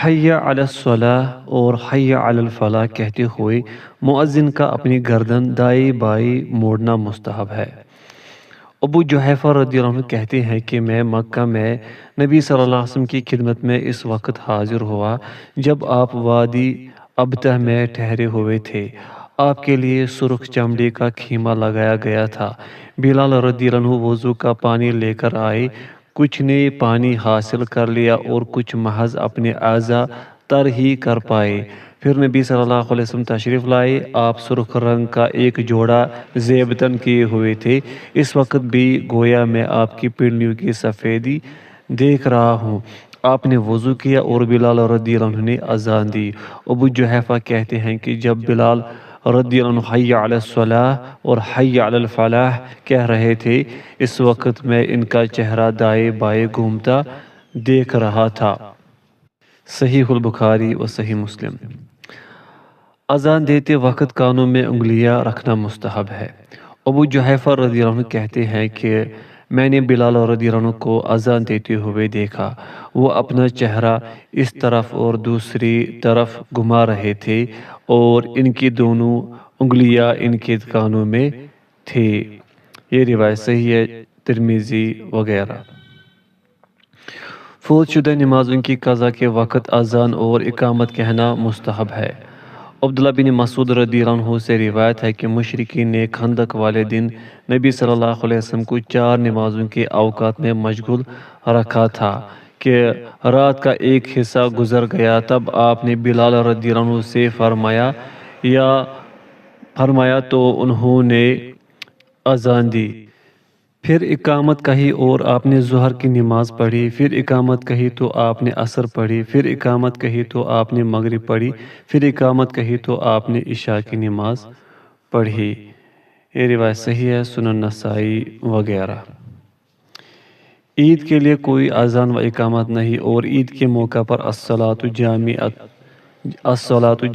حی علی الصلاح اور حی علی الفلاح کہتے ہوئے مؤذن کا اپنی گردن دائیں بائیں موڑنا مستحب ہے۔ ابو جحیفہ رضی اللہ عنہ کہتے ہیں کہ میں مکہ میں نبی صلی اللہ علیہ وسلم کی خدمت میں اس وقت حاضر ہوا جب آپ وادی ابتہ میں ٹھہرے ہوئے تھے۔ آپ کے لیے سرخ چمڑے کا خیمہ لگایا گیا تھا۔ بلال رضی اللہ عنہ وضو کا پانی لے کر آئے، کچھ نے پانی حاصل کر لیا اور کچھ محض اپنے اعضاء تر ہی کر پائے۔ پھر نبی صلی اللہ علیہ وسلم تشریف لائے۔ آپ سرخ رنگ کا ایک جوڑا زیبتن کیے ہوئے تھے۔ اس وقت بھی گویا میں آپ کی پنڈلیوں کی سفیدی دیکھ رہا ہوں۔ آپ نے وضو کیا اور بلال رضی اللہ عنہ نے اذان دی۔ ابو جحیفہ کہتے ہیں کہ جب بلال رضی اللہ عنہ حی علی الصلاح اور حی علی الفلاح کہہ رہے تھے، اس وقت میں ان کا چہرہ دائیں بائیں گھومتا دیکھ رہا تھا۔ صحیح البخاری و صحیح مسلم۔ اذان دیتے وقت کانوں میں انگلیاں رکھنا مستحب ہے۔ ابو جحیفہ رضی اللہ عنہ کہتے ہیں کہ میں نے بلال رضی اللہ عنہ کو اذان دیتے ہوئے دیکھا۔ وہ اپنا چہرہ اس طرف اور دوسری طرف گھما رہے تھے اور ان کی دونوں انگلیاں ان کے کانوں میں تھی۔ یہ روایت صحیح ہے، ترمذی وغیرہ۔ فوت شدہ نمازوں کی قضا کے وقت اذان اور اقامت کہنا مستحب ہے۔ عبداللہ بن مسعود رضی اللہ عنہ سے روایت ہے کہ مشرکین نے خندق والے دن نبی صلی اللہ علیہ وسلم کو 4 نمازوں کے اوقات میں مشغول رکھا تھا کہ رات کا ایک حصہ گزر گیا۔ تب آپ نے بلال رضی اللہ عنہ سے فرمایا تو انہوں نے اذان دی، پھر اقامت کہی اور آپ نے ظہر کی نماز پڑھی، پھر اقامت کہی تو آپ نے عصر پڑھی، پھر اقامت کہی تو آپ نے مغرب پڑھی، پھر اقامت کہی تو آپ نے عشاء کی نماز پڑھی۔ یہ روایت صحیح ہے، سنن نسائی وغیرہ۔ عید کے لیے کوئی اذان و اقامت نہیں اور عید کے موقع پر الصلاۃ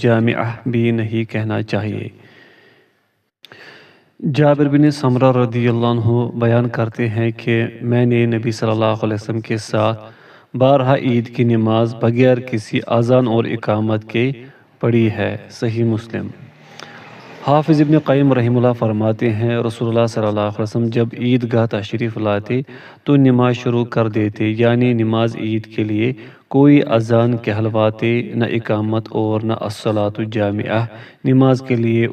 جامعہ بھی نہیں کہنا چاہیے۔ جابر بن سمرہ رضی اللہ عنہ بیان کرتے ہیں کہ میں نے نبی صلی اللہ علیہ وسلم کے ساتھ بارہا عید کی نماز بغیر کسی اذان اور اقامت کے پڑھی ہے۔ صحیح مسلم۔ حافظ ابن قیم رحمہ اللہ فرماتے ہیں رسول اللہ صلی اللہ علیہ وسلم جب عیدگاہ تشریف لاتے تو نماز شروع کر دیتے، یعنی نماز عید کے لیے کوئی اذان کہلواتے نہ اقامت اور نہ الصلاۃ جامعہ۔ نماز کے لیے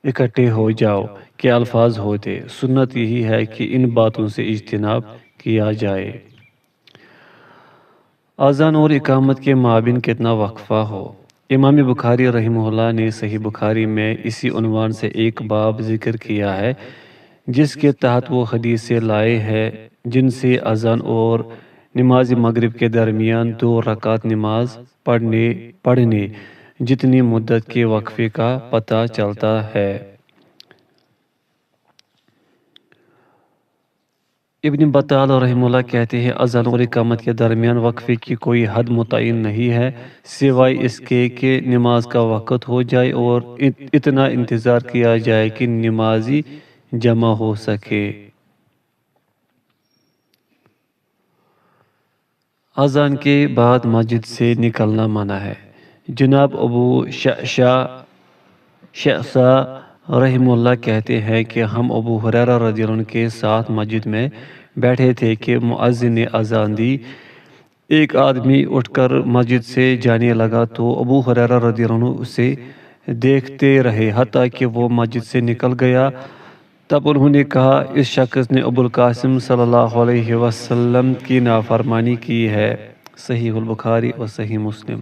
اکٹھے ہو جاؤ کے الفاظ ہوتے۔ سنت یہی ہے کہ ان باتوں سے اجتناب کیا جائے۔ اذان اور اقامت کے مابین کتنا وقفہ ہو۔ امام بخاری رحمہ اللہ نے صحیح بخاری میں اسی عنوان سے ایک باب ذکر کیا ہے جس کے تحت وہ حدیثیں لائے ہیں جن سے اذان اور نماز مغرب کے درمیان 2 رکعت نماز پڑھنے جتنی مدت کے وقفے کا پتہ چلتا ہے۔ ابن بطال رحمہ اللہ کہتے ہیں اذان اور اقامت کے درمیان وقفے کی کوئی حد متعین نہیں ہے سوائے اس کے کہ نماز کا وقت ہو جائے اور اتنا انتظار کیا جائے کہ نمازی جمع ہو سکے۔ اذان کے بعد مسجد سے نکلنا منع ہے۔ جناب ابو شعثا رحمہ اللہ کہتے ہیں کہ ہم ابو ہریرہ رضی اللہ عنہ کے ساتھ مسجد میں بیٹھے تھے کہ مؤذن نے اذان دی۔ ایک آدمی اٹھ کر مسجد سے جانے لگا تو ابو ہریرہ رضی اللہ عنہ اسے دیکھتے رہے حتیٰ کہ وہ مسجد سے نکل گیا۔ تب انہوں نے کہا اس شخص نے ابو القاسم صلی اللہ علیہ وسلم کی نافرمانی کی ہے۔ صحیح البخاری و صحیح مسلم۔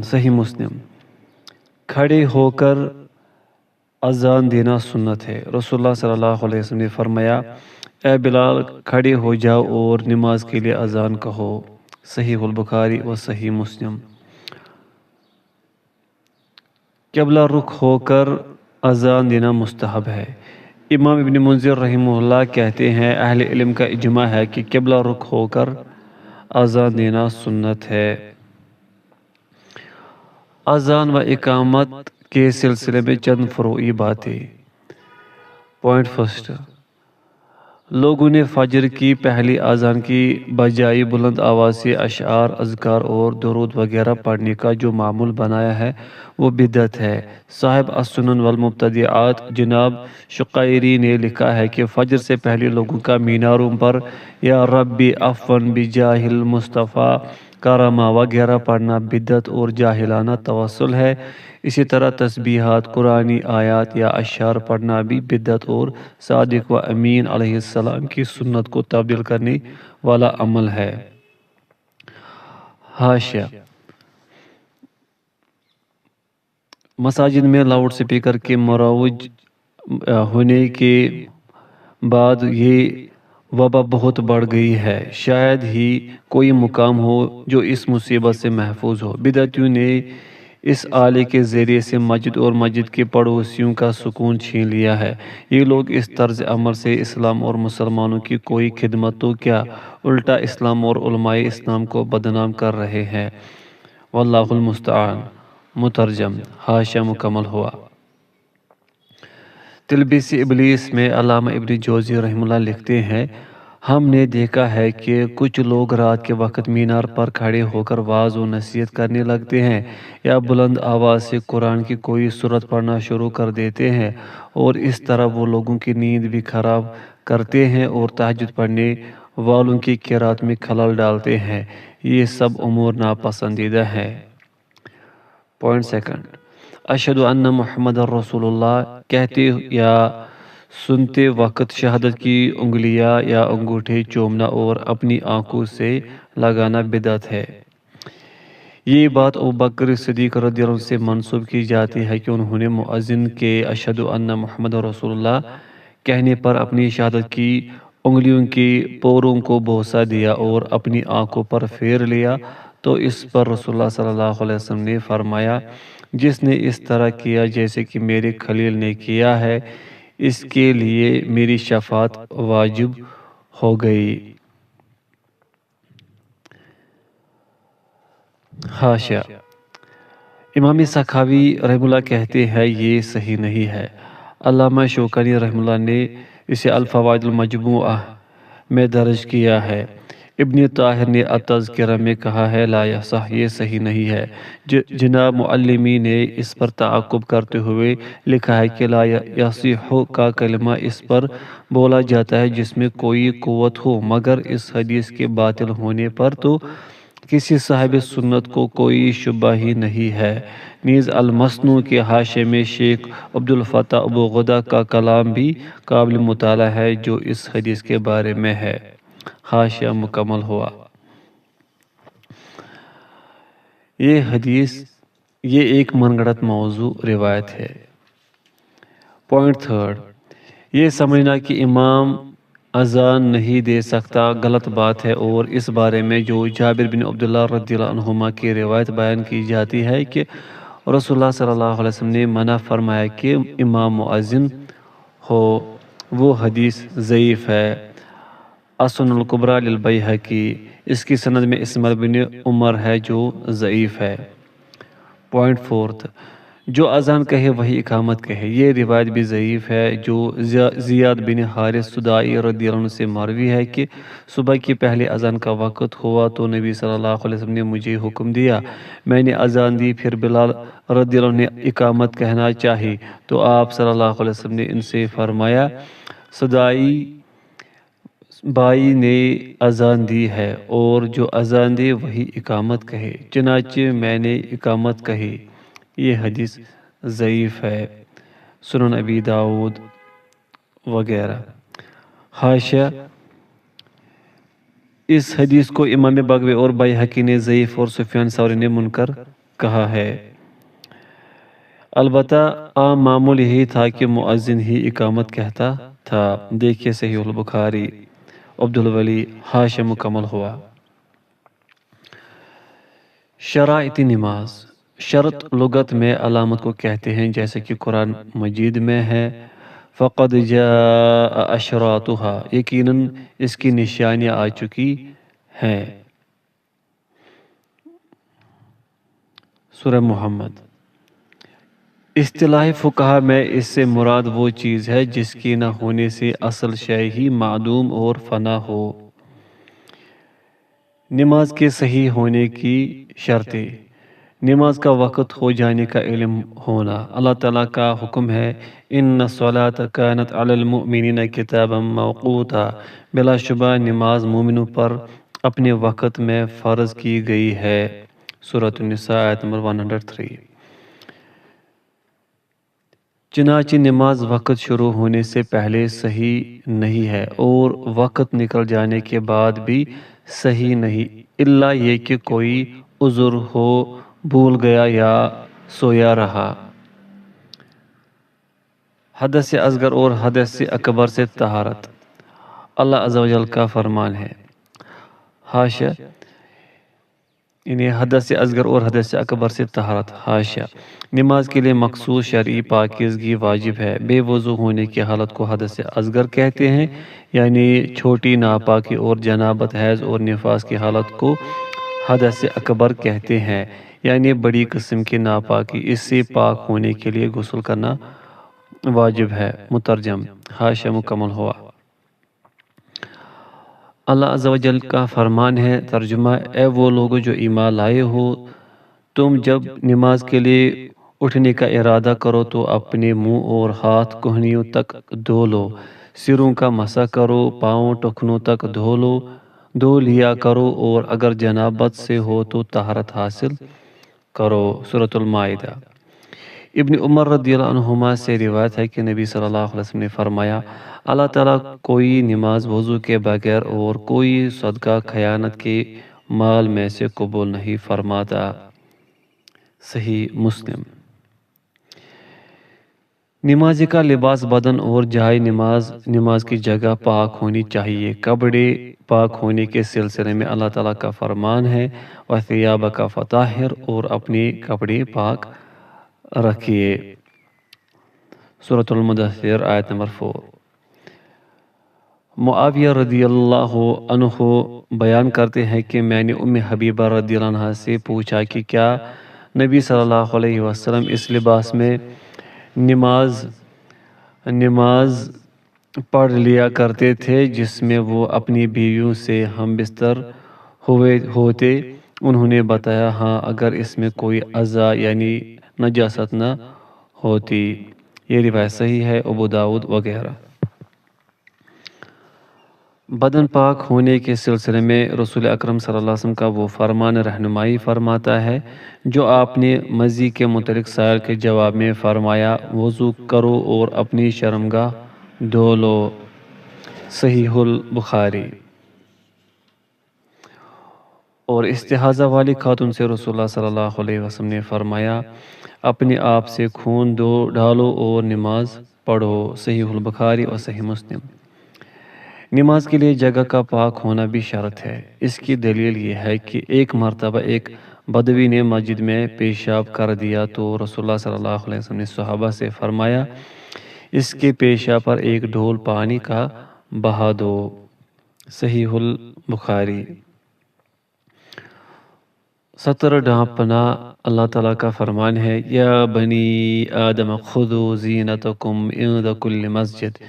صحیح مسلم۔ کھڑے ہو کر اذان دینا سنت ہے۔ رسول اللہ صلی اللہ علیہ وسلم نے فرمایا اے بلال کھڑے ہو جاؤ اور نماز کے لیے اذان کہو۔ صحیح البخاری و صحیح مسلم۔ قبلہ رخ ہو کر اذان دینا مستحب ہے۔ امام ابن منذر رحمہ اللہ کہتے ہیں اہل علم کا اجماع ہے کہ قبلہ رخ ہو کر اذان دینا سنت ہے۔ اذان و اقامت کے سلسلے میں چند فروعی باتیں۔ پوائنٹ فرسٹ، لوگوں نے فجر کی پہلی اذان کی بجائے بلند آواز سے اشعار، اذکار اور درود وغیرہ پڑھنے کا جو معمول بنایا ہے وہ بدعت ہے۔ صاحب السنن والمبتدعات جناب شقیری نے لکھا ہے کہ فجر سے پہلے لوگوں کا میناروں پر یا ربی عفون بجاہ المصطفیٰ کرما وغیرہ پڑھنا بدعت اور جاہلانہ توسل ہے۔ اسی طرح تسبیحات، قرآنی آیات یا اشعار پڑھنا بھی بدعت اور صادق و امین علیہ السلام کی سنت کو تبدیل کرنے والا عمل ہے۔ حاشیہ: مساجد میں لاؤڈ سپیکر کے مروج ہونے کے بعد یہ وبا بہت بڑھ گئی ہے۔ شاید ہی کوئی مقام ہو جو اس مصیبت سے محفوظ ہو۔ بدعتیوں نے اس آلے کے ذریعے سے مسجد اور مسجد کے پڑوسیوں کا سکون چھین لیا ہے۔ یہ لوگ اس طرز عمل سے اسلام اور مسلمانوں کی کوئی خدمت تو کیا، الٹا اسلام اور علماء اسلام کو بدنام کر رہے ہیں۔ واللہ المستعان۔ مترجم۔ حاشیہ مکمل ہوا۔ تلبیس ابلیس میں علامہ ابن جوزی رحمہ اللہ لکھتے ہیں، ہم نے دیکھا ہے کہ کچھ لوگ رات کے وقت مینار پر کھڑے ہو کر وعظ و نصیحت کرنے لگتے ہیں یا بلند آواز سے قرآن کی کوئی سورت پڑھنا شروع کر دیتے ہیں، اور اس طرح وہ لوگوں کی نیند بھی خراب کرتے ہیں اور تہجد پڑھنے والوں کی قرات میں خلل ڈالتے ہیں۔ یہ سب امور ناپسندیدہ ہیں۔ پوائنٹ سیکنڈ: اشہد ان محمد رسول اللہ کہتے یا سنتے وقت شہادت کی انگلیاں یا انگوٹھے چومنا اور اپنی آنکھوں سے لگانا بدعت ہے۔ یہ بات ابوبکر صدیق رضی اللہ عنہ سے منسوب کی جاتی ہے کہ انہوں نے مؤذن کے اشہد ان محمد رسول اللہ کہنے پر اپنی شہادت کی انگلیوں کی پوروں کو بوسہ دیا اور اپنی آنکھوں پر پھیر لیا، تو اس پر رسول اللہ صلی اللہ علیہ وسلم نے فرمایا، جس نے اس طرح کیا جیسے کہ میرے خلیل نے کیا ہے، اس کے لیے میری شفاعت واجب ہو گئی۔ حاشیہ: امام سخاوی رحمہ اللہ کہتے ہیں یہ صحیح نہیں ہے۔ علامہ شوکانی رحمہ اللہ نے اسے الفوائد المجموعہ میں درج کیا ہے۔ ابن طاہر نے التذکرہ میں کہا ہے لا یصح، یہ صحیح نہیں ہے۔ جناب معلمی نے اس پر تعقب کرتے ہوئے لکھا ہے کہ لا یصح کا کلمہ اس پر بولا جاتا ہے جس میں کوئی قوت ہو، مگر اس حدیث کے باطل ہونے پر تو کسی صاحب سنت کو کوئی شبہ ہی نہیں ہے۔ نیز المصنوع کے حاشیے میں شیخ عبدالفتاح ابو غدہ کا کلام بھی قابل مطالعہ ہے جو اس حدیث کے بارے میں ہے۔ حاشیہ مکمل ہوا۔ یہ حدیث ایک من گھڑت موضوع روایت ہے۔ پوائنٹ تھرڈ: یہ سمجھنا کہ امام اذان نہیں دے سکتا غلط بات ہے، اور اس بارے میں جو جابر بن عبداللہ رضی اللہ عنہما کی روایت بیان کی جاتی ہے کہ رسول اللہ صلی اللہ علیہ وسلم نے منع فرمایا کہ امام مؤذن ہو، وہ حدیث ضعیف ہے۔ السنن الکبریٰ للبیہقی، اس کی سند میں اسماعیل بن عمر ہے جو ضعیف ہے۔ پوائنٹ فورتھ: جو اذان کہے وہی اقامت کہے، یہ روایت بھی ضعیف ہے۔ جو زیاد بن حارث سدائی رضی اللہ عنہ سے مروی ہے کہ صبح کی پہلی اذان کا وقت ہوا تو نبی صلی اللہ علیہ وسلم نے مجھے حکم دیا، میں نے اذان دی، پھر بلال رضی اللہ عنہ نے اقامت کہنا چاہی تو آپ صلی اللہ علیہ وسلم نے ان سے فرمایا، سدائی بھائی نے اذان دی ہے، اور جو اذان دے وہی اقامت کہے، چنانچہ میں نے اقامت کہی۔ یہ حدیث ضعیف ہے۔ سنن ابی داؤد وغیرہ۔ حاشیہ: اس حدیث کو امام بغوی اور بیہقی نے ضعیف اور سفیان ثوری نے منکر کہا ہے۔ البتہ عام معمول یہی تھا کہ مؤذن ہی اقامت کہتا تھا۔ دیکھیے صحیح البخاری عبدالولی۔ حاشیہ مکمل ہوا۔ شرائط نماز: شرط لغت میں علامت کو کہتے ہیں، جیسے کہ قرآن مجید میں ہے فَقَدْ جَاءَ أَشْرَاطُهَا، یقیناً اس کی نشانیاں آ چکی ہیں۔ سورہ محمد۔ اصطلاح فقہا میں اس سے مراد وہ چیز ہے جس کی نہ ہونے سے اصل شے ہی معدوم اور فنا ہو۔ نماز کے صحیح ہونے کی شرطیں۔ نماز کا وقت ہو جانے کا علم ہونا۔ اللہ تعالیٰ کا حکم ہے ان الصلاۃ کانت علی المؤمنین کتابا موقوتا، بلا شبہ نماز مومنوں پر اپنے وقت میں فرض کی گئی ہے۔ سورۃ النساء آیت نمبر 103۔ چنانچہ نماز وقت شروع ہونے سے پہلے صحیح نہیں ہے اور وقت نکل جانے کے بعد بھی صحیح نہیں، الا یہ کہ کوئی عذر ہو، بھول گیا یا سویا رہا۔ حدث اصغر اور حدث اکبر سے طہارت۔ اللہ عز و جل کا فرمان ہے، حاشا، یعنی حدث اصغر اور حدث اکبر سے طہارت، حاشا، نماز کے لیے مخصوص شرعی پاکیزگی واجب ہے۔ بے وضو ہونے کی حالت کو حدث اصغر کہتے ہیں، یعنی چھوٹی ناپاکی، اور جنابت، حیض اور نفاس کی حالت کو حدث اکبر کہتے ہیں، یعنی بڑی قسم کی ناپاکی۔ اس سے پاک ہونے کے لیے غسل کرنا واجب ہے۔ مترجم، حاشا مکمل ہوا۔ اللہ عز و جل کا فرمان ہے، ترجمہ، اے وہ لوگ جو ایمان لائے ہو، تم جب نماز کے لیے اٹھنے کا ارادہ کرو تو اپنے منہ اور ہاتھ کہنیوں تک دھو لو، سروں کا مسح کرو، پاؤں ٹخنوں تک دھو لیا کرو، اور اگر جنابت سے ہو تو طہارت حاصل کرو۔ سورۃ المائدہ۔ ابن عمر رضی اللہ عنہما سے روایت ہے کہ نبی صلی اللہ علیہ وسلم نے فرمایا، اللہ تعالیٰ کوئی نماز وضو کے بغیر اور کوئی صدقہ خیانت کے مال میں سے قبول نہیں فرماتا۔ صحیح مسلم۔ نمازی کا لباس، بدن اور جائے نماز کی جگہ پاک ہونی چاہیے۔ کپڑے پاک ہونے کے سلسلے میں اللہ تعالیٰ کا فرمان ہے، وَثِيَابَكَ فَطَهِّرْ، اور اپنے کپڑے پاک رکھیے۔ سورۃ المدثر آیت نمبر 4۔ معاویہ رضی اللہ عنہ بیان کرتے ہیں کہ میں نے ام حبیبہ رضی اللہ عنہ سے پوچھا کہ کیا نبی صلی اللہ علیہ وسلم اس لباس میں نماز پڑھ لیا کرتے تھے جس میں وہ اپنی بیویوں سے ہم بستر ہوتے؟ انہوں نے بتایا، ہاں، اگر اس میں کوئی اذى یعنی نجاست نہ ہوتی۔ یہ روایت صحیح ہے، ابو داؤد وغیرہ۔ بدن پاک ہونے کے سلسلے میں رسول اکرم صلی اللہ علیہ وسلم کا وہ فرمان رہنمائی فرماتا ہے جو آپ نے مزی کے متعلق سائل کے جواب میں فرمایا، وضو کرو اور اپنی شرمگاہ دھو لو۔ صحیح البخاری۔ اور استحاضہ والی خاتون سے رسول اللہ صلی اللہ علیہ وسلم نے فرمایا، اپنے آپ سے خون ڈالو اور نماز پڑھو۔ صحیح البخاری اور صحیح مسلم۔ نماز کے لیے جگہ کا پاک ہونا بھی شرط ہے۔ اس کی دلیل یہ ہے کہ ایک مرتبہ ایک بدوی نے مسجد میں پیشاب کر دیا تو رسول اللہ صلی اللہ علیہ وسلم نے صحابہ سے فرمایا، اس کے پیشاب پر ایک ڈھول پانی کا بہا دو۔ صحیح البخاری۔ ستر ڈھانپنا۔ اللہ تعالیٰ کا فرمان ہے، یا بنی آدم خذوا زینتکم عند کل مسجد،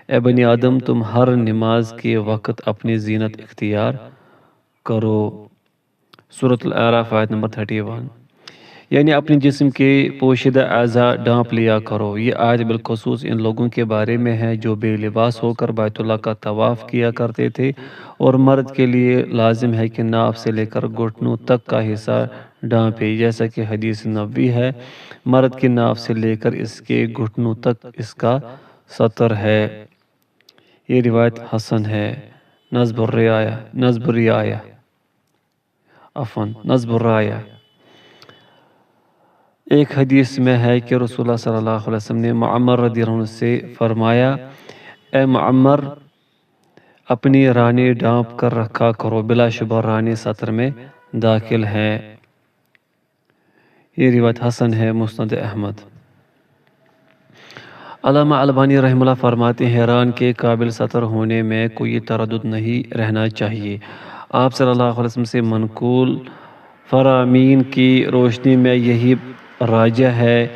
اے بنی آدم تم ہر نماز کے وقت اپنی زینت اختیار کرو۔ سورۃ الاعراف آیت نمبر 31۔ یعنی اپنے جسم کے پوشیدہ اعضاء ڈھانپ لیا کرو۔ یہ آیت بالخصوص ان لوگوں کے بارے میں ہے جو بے لباس ہو کر بیت اللہ کا طواف کیا کرتے تھے، اور مرد کے لیے لازم ہے کہ ناف سے لے کر گھٹنوں تک کا حصہ ڈھانپے، جیسا کہ حدیث نبوی ہے، مرد کی ناف سے لے کر اس کے گھٹنوں تک اس کا ستر ہے۔ یہ روایت حسن ہے۔ نصب الرایہ۔ ایک حدیث میں ہے کہ رسول اللہ صلی اللہ علیہ وسلم نے معمر رضی اللہ عنہ سے فرمایا، اے معمر، اپنی رانی ڈھانپ کر رکھا کرو، بلا شبہ رانی ستر میں داخل ہے۔ یہ روایت حسن ہے، مسند احمد۔ علامہ البانی رحمہ اللہ فرماتے ہیں، ران کے قابل ستر ہونے میں کوئی تردد نہیں رہنا چاہیے۔ آپ صلی اللہ علیہ وسلم سے منقول فرامین کی روشنی میں یہی راجح ہے۔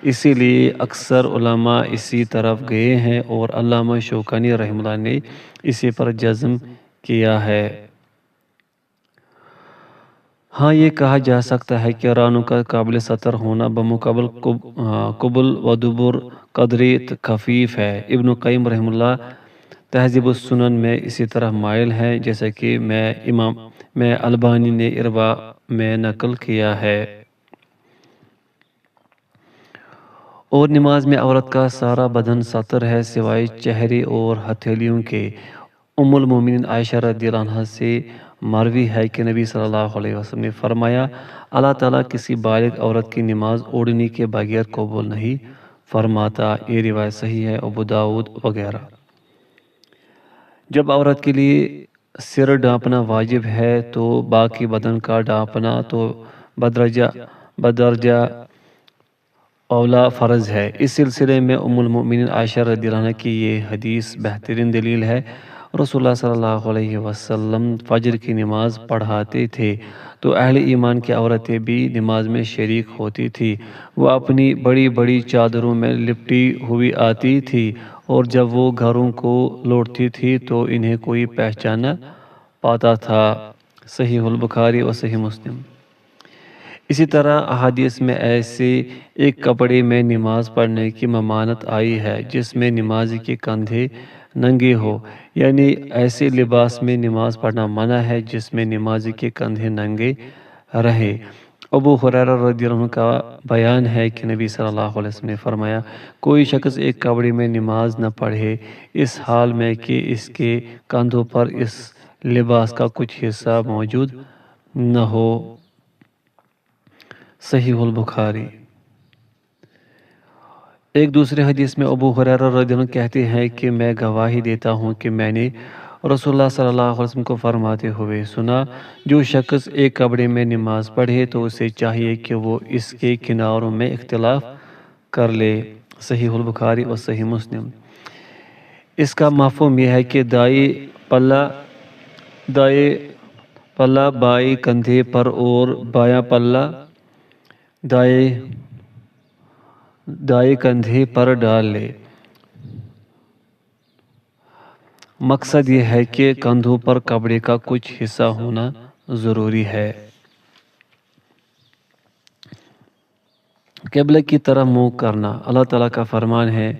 اسی لیے اکثر علماء اسی طرف گئے ہیں اور علامہ شوکانی رحمہ اللہ نے اسی پر جزم کیا ہے۔ ہاں یہ کہا جا سکتا ہے کہ رانوں کا قابل سطر ہونا بمقابل قبل و دبر قدری خفیف ہے۔ ابن قیم رحمہ اللہ تہذیب السنن میں اسی طرح مائل ہے، جیسا کہ میں البانی نے ارواء میں نقل کیا ہے۔ اور نماز میں عورت کا سارا بدن سطر ہے سوائے چہرے اور ہتھیلیوں کے۔ ام المومنین عائشہ رضی اللہ عنہا سے مروی ہے کہ نبی صلی اللہ علیہ وسلم نے فرمایا، اللہ تعالیٰ کسی بالغ عورت کی نماز اوڑھنے کے بغیر قبول نہیں فرماتا۔ یہ روایت صحیح ہے، ابو داؤد وغیرہ۔ جب عورت کے لیے سر ڈھانپنا واجب ہے تو باقی بدن کا ڈھانپنا تو بدرجہ اولا فرض ہے۔ اس سلسلے میں ام المؤمنین عائشہ رضی اللہ عنہ کی یہ حدیث بہترین دلیل ہے۔ رسول اللہ صلی اللہ علیہ وسلم فجر کی نماز پڑھاتے تھے تو اہل ایمان کی عورتیں بھی نماز میں شریک ہوتی تھی۔ وہ اپنی بڑی بڑی چادروں میں لپٹی ہوئی آتی تھی اور جب وہ گھروں کو لوٹتی تھی تو انہیں کوئی پہچان نہ پاتا تھا۔ صحیح البخاری و صحیح مسلم۔ اسی طرح احادیث میں ایسے ایک کپڑے میں نماز پڑھنے کی ممانعت آئی ہے جس میں نمازی کے کندھے ننگے ہو، یعنی ایسے لباس میں نماز پڑھنا منع ہے جس میں نمازی کے کندھے ننگے رہے۔ ابو ہریرہ رضی اللہ عنہ کا بیان ہے کہ نبی صلی اللہ علیہ وسلم نے فرمایا، کوئی شخص ایک کپڑے میں نماز نہ پڑھے اس حال میں کہ اس کے کندھوں پر اس لباس کا کچھ حصہ موجود نہ ہو۔ صحیح البخاری۔ ایک دوسرے حدیث میں ابو ہریرہ رضی اللہ عنہ کہتے ہیں کہ میں گواہی دیتا ہوں کہ میں نے رسول اللہ صلی اللہ علیہ وسلم کو فرماتے ہوئے سنا، جو شخص ایک کپڑے میں نماز پڑھے تو اسے چاہیے کہ وہ اس کے کناروں میں اختلاف کر لے۔ صحیح البخاری و صحیح مسلم۔ اس کا مفہوم یہ ہے کہ دائیں پلہ بائیں کندھے پر اور بایاں پلہ دائیں کندھے پر ڈال لے۔ مقصد یہ ہے کہ کندھوں پر کپڑے کا کچھ حصہ ہونا ضروری ہے۔ قبلہ کی طرف منہ کرنا۔ اللہ تعالیٰ کا فرمان ہے،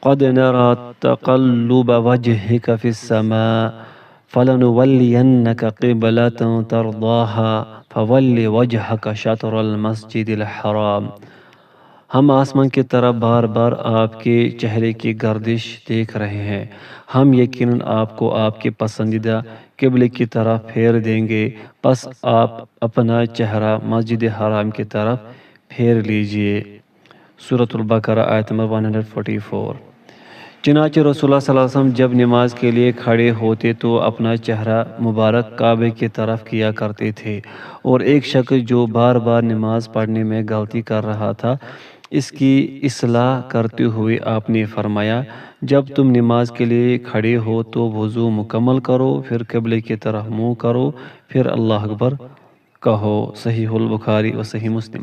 قَدْ نَرَىٰ تَقَلُّبَ وَجْهِكَ فِي السَّمَاءِ فَلَنُوَلِّيَنَّكَ قِبْلَةً تَرْضَاهَا فَوَلِّ وَجْهَكَ شَطْرَ الْمَسْجِدِ الْحَرَامِ۔ ہم آسمان کی طرف بار بار آپ کے چہرے کی گردش دیکھ رہے ہیں، ہم یقیناً آپ کو آپ کے پسندیدہ قبلے کی طرف پھیر دیں گے، پس آپ اپنا چہرہ مسجد حرام کی طرف پھیر لیجئے۔ سورۃ البقرہ آیت نمبر 144۔ چنانچہ رسول اللہ صلی اللہ علیہ وسلم جب نماز کے لیے کھڑے ہوتے تو اپنا چہرہ مبارک کعبے کی طرف کیا کرتے تھے، اور ایک شخص جو بار بار نماز پڑھنے میں غلطی کر رہا تھا، اس کی اصلاح کرتے ہوئے آپ نے فرمایا، جب تم نماز کے لیے کھڑے ہو تو وضو مکمل کرو، پھر قبلے کی طرف منہ کرو، پھر اللہ اکبر کہو۔ صحیح البخاری و صحیح مسلم۔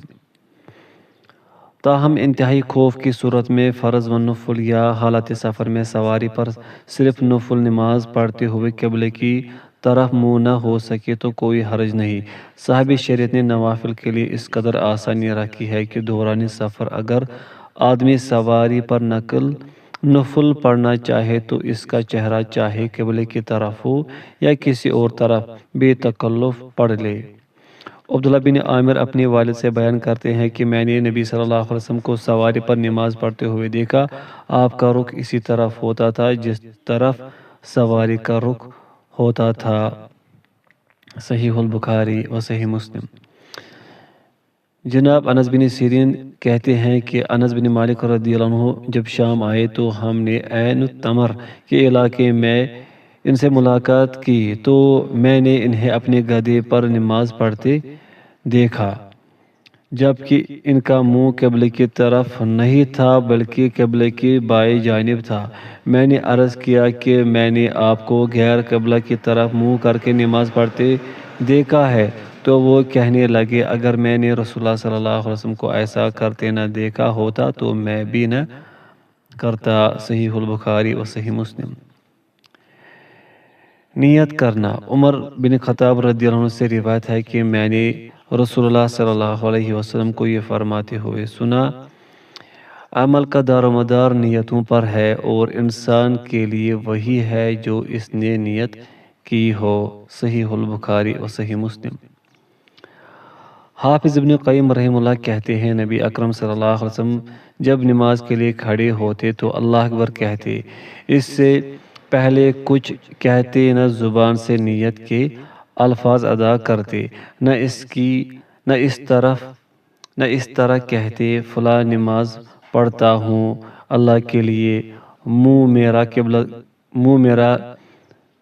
تاہم انتہائی خوف کی صورت میں فرض و نفل یا حالت سفر میں سواری پر صرف نفل نماز پڑھتے ہوئے قبلے کی طرف منہ نہ ہو سکے تو کوئی حرج نہیں۔ صاحب شریعت نے نوافل کے لیے اس قدر آسانی رکھی ہے کہ دوران سفر اگر آدمی سواری پر نفل پڑھنا چاہے تو اس کا چہرہ چاہے قبلے کی طرف ہو یا کسی اور طرف بے تکلف پڑھ لے۔ عبداللہ بن عامر اپنے والد سے بیان کرتے ہیں کہ میں نے نبی صلی اللہ علیہ وسلم کو سواری پر نماز پڑھتے ہوئے دیکھا، آپ کا رخ اسی طرف ہوتا تھا جس طرف سواری کا رخ ہوتا تھا۔ صحیح البخاری و صحیح مسلم۔ جناب انس بن سیرین کہتے ہیں کہ انس بن مالک رضی اللہ عنہ جب شام آئے تو ہم نے عین التمر کے علاقے میں ان سے ملاقات کی تو میں نے انہیں اپنے گدھے پر نماز پڑھتے دیکھا، جبکہ ان کا منہ قبلے کی طرف نہیں تھا بلکہ قبلے کی بائیں جانب تھا۔ میں نے عرض کیا کہ میں نے آپ کو غیر قبلہ کی طرف منہ کر کے نماز پڑھتے دیکھا ہے، تو وہ کہنے لگے اگر میں نے رسول اللہ صلی اللہ علیہ وسلم کو ایسا کرتے نہ دیکھا ہوتا تو میں بھی نہ کرتا۔ صحیح البخاری و صحیح مسلم۔ نیت کرنا۔ عمر بن خطاب رضی اللہ عنہ سے روایت ہے کہ میں نے رسول اللہ صلی اللہ علیہ وسلم کو یہ فرماتے ہوئے سنا، عمل کا دار و مدار نیتوں پر ہے اور انسان کے لیے وہی ہے جو اس نے نیت کی ہو۔ صحیح البخاری و صحیح مسلم۔ حافظ ابن قیم رحمہ اللہ کہتے ہیں نبی اکرم صلی اللہ علیہ وسلم جب نماز کے لیے کھڑے ہوتے تو اللہ اکبر کہتے، اس سے پہلے کچھ کہتے نہ زبان سے نیت کے الفاظ ادا کرتے، نہ اس طرح کہتے فلاں نماز پڑھتا ہوں اللہ کے لیے، منہ میرا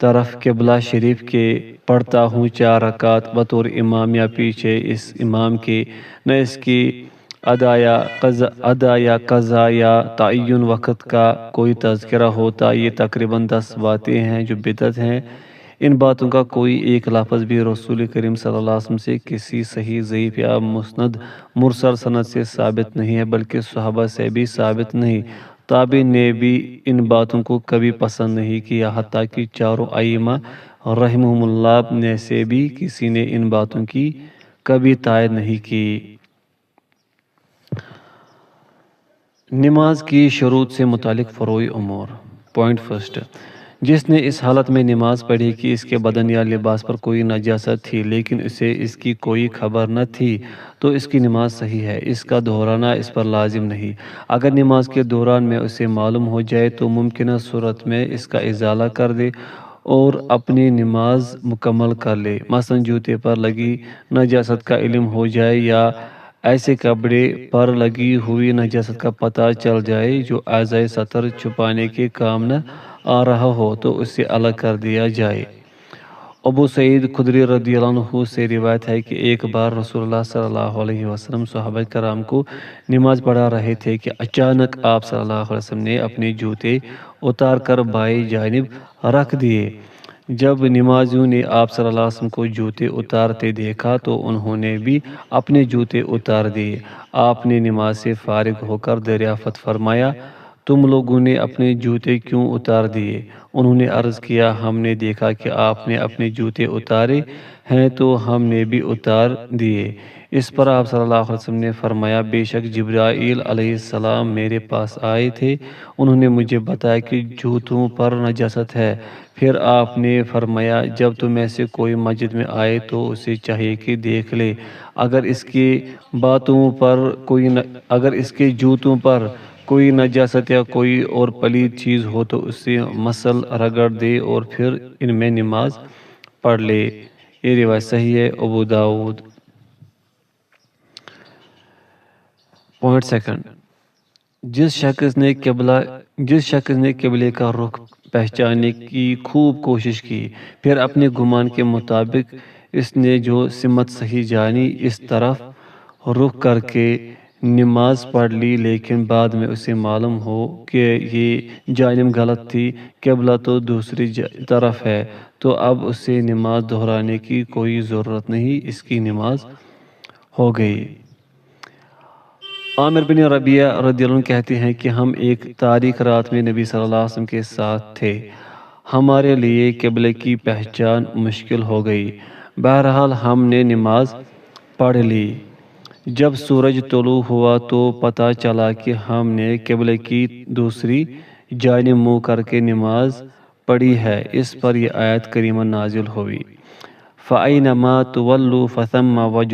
طرف قبلہ شریف کے پڑھتا ہوں 4 رکعت بطور امام یا پیچھے اس امام کے، نہ اس کی ادا یا قضا یا تعین وقت کا کوئی تذکرہ ہوتا۔ یہ تقریباً 10 باتیں ہیں جو بدعت ہیں۔ ان باتوں کا کوئی ایک لفظ بھی رسول کریم صلی اللہ علیہ وسلم سے کسی صحیح ضعیف یا مسند مرسل سند سے ثابت نہیں ہے، بلکہ صحابہ سے بھی ثابت نہیں۔ تابعین نے بھی ان باتوں کو کبھی پسند نہیں کیا، حتیٰ کہ چاروں ائمہ رحمہم اللہ میں سے بھی کسی نے ان باتوں کی کبھی تائید نہیں کی۔ نماز کی شروط سے متعلق فروعی امور۔ پوائنٹ فرسٹ، جس نے اس حالت میں نماز پڑھی کہ اس کے بدن یا لباس پر کوئی نجاست تھی لیکن اسے اس کی کوئی خبر نہ تھی تو اس کی نماز صحیح ہے، اس کا دہرانا اس پر لازم نہیں۔ اگر نماز کے دوران میں اسے معلوم ہو جائے تو ممکنہ صورت میں اس کا ازالہ کر دے اور اپنی نماز مکمل کر لے۔ مثلا جوتے پر لگی نجاست کا علم ہو جائے یا ایسے کپڑے پر لگی ہوئی نجاست کا پتہ چل جائے جو اعضائے سطر چھپانے کے کام نہ آ رہا ہو تو اسے الگ کر دیا جائے۔ ابو سعید خدری رضی اللہ عنہ سے روایت ہے کہ ایک بار رسول اللہ صلی اللہ علیہ وسلم صحابہ کرام کو نماز پڑھا رہے تھے کہ اچانک آپ صلی اللہ علیہ وسلم نے اپنے جوتے اتار کر بائیں جانب رکھ دیے۔ جب نمازیوں نے آپ صلی اللہ علیہ وسلم کو جوتے اتارتے دیکھا تو انہوں نے بھی اپنے جوتے اتار دیے۔ آپ نے نماز سے فارغ ہو کر دریافت فرمایا، تم لوگوں نے اپنے جوتے کیوں اتار دیے؟ انہوں نے عرض کیا، ہم نے دیکھا کہ آپ نے اپنے جوتے اتارے ہیں تو ہم نے بھی اتار دیے۔ اس پر آپ صلی اللہ علیہ وسلم نے فرمایا، بے شک جبرائیل علیہ السلام میرے پاس آئے تھے، انہوں نے مجھے بتایا کہ جوتوں پر نجاست ہے۔ پھر آپ نے فرمایا، جب تم میں سے کوئی مسجد میں آئے تو اسے چاہیے کہ دیکھ لے، اگر اس کے جوتوں پر کوئی نجاست یا کوئی اور پلید چیز ہو تو اسے مسل رگڑ دے اور پھر ان میں نماز پڑھ لے۔ یہ روایت صحیح ہے، ابو داؤد۔ پوائنٹ سیکنڈ، جس شخص نے قبلے کا رخ پہچاننے کی خوب کوشش کی، پھر اپنے گمان کے مطابق اس نے جو سمت صحیح جانی، اس طرف رخ کر کے نماز پڑھ لی، لیکن بعد میں اسے معلوم ہو کہ یہ جانب غلط تھی، قبلہ تو دوسری طرف ہے، تو اب اسے نماز دہرانے کی کوئی ضرورت نہیں، اس کی نماز ہو گئی۔ عامر بن ربیعہ رضی اللہ عنہ کہتے ہیں کہ ہم ایک تاریک رات میں نبی صلی اللہ علیہ وسلم کے ساتھ تھے، ہمارے لیے قبلے کی پہچان مشکل ہو گئی، بہرحال ہم نے نماز پڑھ لی۔ جب سورج طلوع ہوا تو پتہ چلا کہ ہم نے قبلے کی دوسری جانب منہ کر کے نماز پڑھی ہے۔ اس پر یہ آیت کریمہ نازل ہوئی، فَأَيْنَمَا تُوَلُّوا فَثَمَّ وَجْهُ